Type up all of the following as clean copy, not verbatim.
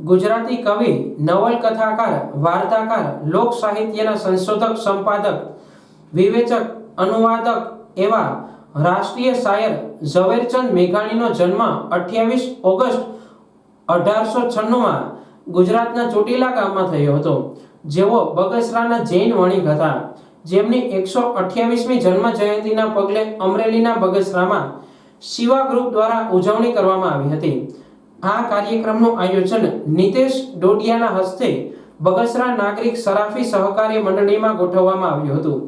ગુજરાતી કવિ, નવલકથાકાર, વાર્તાકાર, લોક સાહિત્યના સંશોધક, સંપાદક, વિવેચક, અનુવાદક એવા રાષ્ટ્રીય શાયર ઝવેરચંદ મેઘાણીનો જન્મ 28 ઓગસ્ટ 1896માં ગુજરાતના ચોટીલા ગામમાં થયો હતો. જેઓ બગસરાના જૈન વણિક હતા, જેમની 128મી જન્મ જયંતિના પગલે અમરેલીના બગસરામાં શિવા ગ્રુપ દ્વારા ઉજવણી કરવામાં આવી હતી. આ કાર્યક્રમનું આયોજન નિતેશ ડોડિયાના હસ્તે બગસરા નાગરિક સરાફી સહકારી મંડળીમાં ગોઠવવામાં આવ્યું હતું.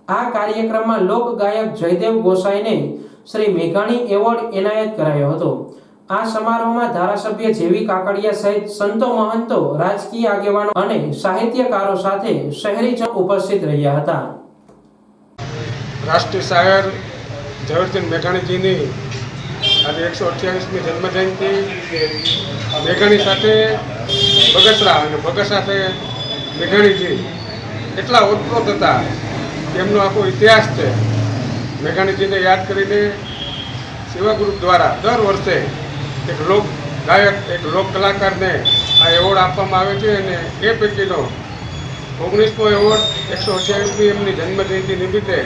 આ કાર્યક્રમમાં લોક ગાયક જયદેવ ગોસાઈને શ્રી મેઘાણી એવોર્ડ એનાયત કરાયો હતો. આ સમારોહમાં ધારાસભ્ય જેવી કાકડિયા સહિત સંતો, મહંતો, રાજકીય આગેવાનો અને સાહિત્યકારો સાથે શહેરીજનો ઉપસ્થિત રહ્યા હતા. રાષ્ટ્રીય શાયર ઝવેરચંદ મેઘાણીજીની આજે 128મી જન્મજયંતિ મેઘાણી સાથે બગસરા અને બગસરા સાથે મેઘાણીજી એટલા ઓતપ્રોત હતા કે એમનો આખો ઇતિહાસ છે. મેઘાણીજીને યાદ કરીને સેવા ગ્રુપ દ્વારા દર વર્ષે એક લોક ગાયક, એક લોક કલાકારને આ એવોર્ડ આપવામાં આવે છે અને એ પૈકીનો 19મો એવોર્ડ 128મી એમની જન્મજયંતિ નિમિત્તે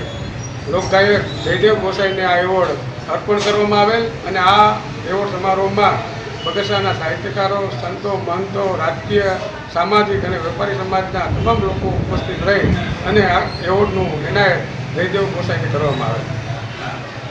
લોકગાયક જયદેવ ગોસાઈને આ એવોર્ડ અર્પણ કરવામાં આવેલ અને આ એવોર્ડ સમારોહમાં બગસરાના સાહિત્યકારો, સંતો, મહંતો, રાજકીય, સામાજિક અને વેપારી સમાજના તમામ લોકો ઉપસ્થિત રહી અને આ એવોર્ડનું એનાયત જયદેવ ગોસાઈને કરવામાં આવે.